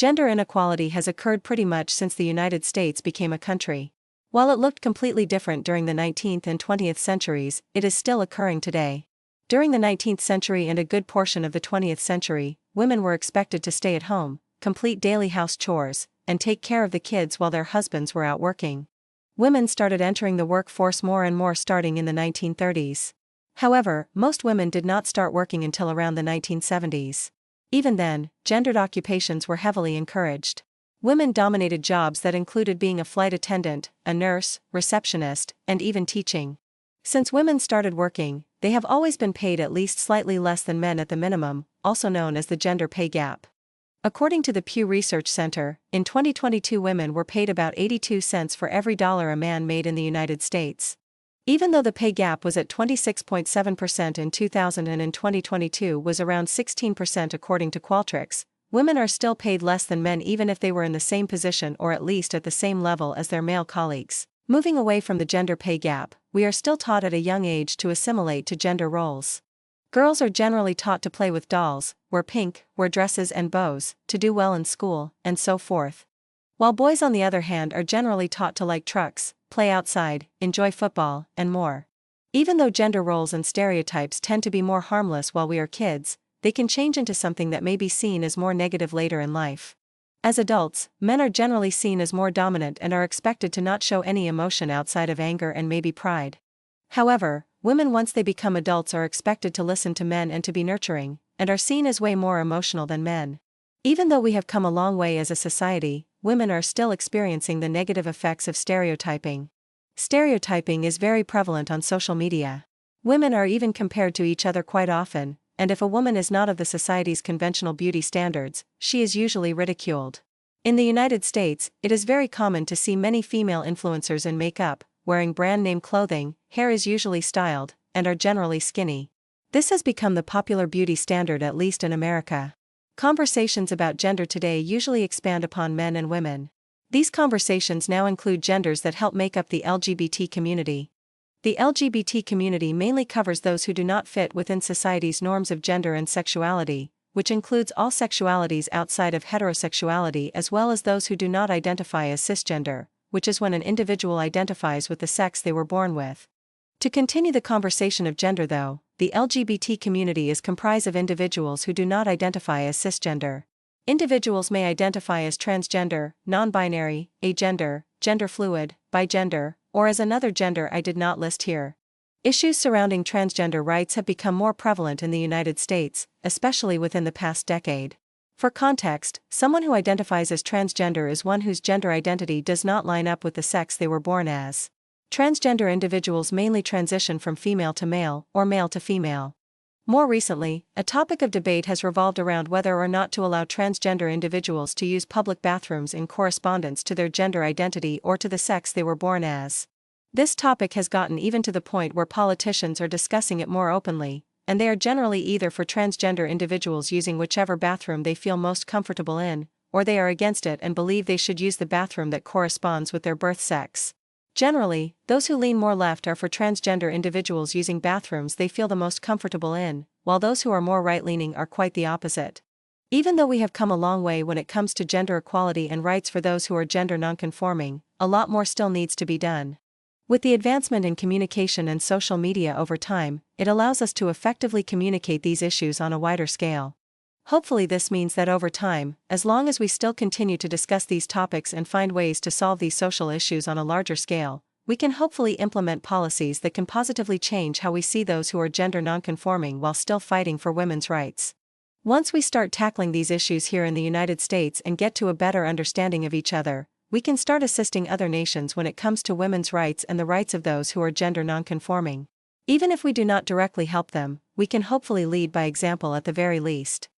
Gender inequality has occurred pretty much since the United States became a country. While it looked completely different during the 19th and 20th centuries, it is still occurring today. During the 19th century and a good portion of the 20th century, women were expected to stay at home, complete daily house chores, and take care of the kids while their husbands were out working. Women started entering the workforce more and more starting in the 1930s. However, most women did not start working until around the 1970s. Even then, gendered occupations were heavily encouraged. Women dominated jobs that included being a flight attendant, a nurse, receptionist, and even teaching. Since women started working, they have always been paid at least slightly less than men at the minimum, also known as the gender pay gap. According to the Pew Research Center, in 2022 women were paid about 82 cents for every dollar a man made in the United States. Even though the pay gap was at 26.7% in 2000 and in 2022 was around 16% according to Qualtrics, women are still paid less than men even if they were in the same position or at least at the same level as their male colleagues. Moving away from the gender pay gap, we are still taught at a young age to assimilate to gender roles. Girls are generally taught to play with dolls, wear pink, wear dresses and bows, to do well in school, and so forth. While boys on the other hand are generally taught to like trucks, play outside, enjoy football, and more. Even though gender roles and stereotypes tend to be more harmless while we are kids, they can change into something that may be seen as more negative later in life. As adults, men are generally seen as more dominant and are expected to not show any emotion outside of anger and maybe pride. However, women once they become adults are expected to listen to men and to be nurturing, and are seen as way more emotional than men. Even though we have come a long way as a society, women are still experiencing the negative effects of stereotyping. Stereotyping is very prevalent on social media. Women are even compared to each other quite often, and if a woman is not of the society's conventional beauty standards, she is usually ridiculed. In the United States, it is very common to see many female influencers in makeup, wearing brand-name clothing, hair is usually styled, and are generally skinny. This has become the popular beauty standard at least in America. Conversations about gender today usually expand upon men and women. These conversations now include genders that help make up the LGBT community. The LGBT community mainly covers those who do not fit within society's norms of gender and sexuality, which includes all sexualities outside of heterosexuality as well as those who do not identify as cisgender, which is when an individual identifies with the sex they were born with. To continue the conversation of gender though, the LGBT community is comprised of individuals who do not identify as cisgender. Individuals may identify as transgender, non-binary, agender, gender fluid, bigender, or as another gender I did not list here. Issues surrounding transgender rights have become more prevalent in the United States, especially within the past decade. For context, someone who identifies as transgender is one whose gender identity does not line up with the sex they were born as. Transgender individuals mainly transition from female to male or male to female. More recently, a topic of debate has revolved around whether or not to allow transgender individuals to use public bathrooms in correspondence to their gender identity or to the sex they were born as. This topic has gotten even to the point where politicians are discussing it more openly, and they are generally either for transgender individuals using whichever bathroom they feel most comfortable in, or they are against it and believe they should use the bathroom that corresponds with their birth sex. Generally, those who lean more left are for transgender individuals using bathrooms they feel the most comfortable in, while those who are more right-leaning are quite the opposite. Even though we have come a long way when it comes to gender equality and rights for those who are gender nonconforming, a lot more still needs to be done. With the advancement in communication and social media over time, it allows us to effectively communicate these issues on a wider scale. Hopefully this means that over time, as long as we still continue to discuss these topics and find ways to solve these social issues on a larger scale, we can hopefully implement policies that can positively change how we see those who are gender nonconforming while still fighting for women's rights. Once we start tackling these issues here in the United States and get to a better understanding of each other, we can start assisting other nations when it comes to women's rights and the rights of those who are gender nonconforming. Even if we do not directly help them, we can hopefully lead by example at the very least.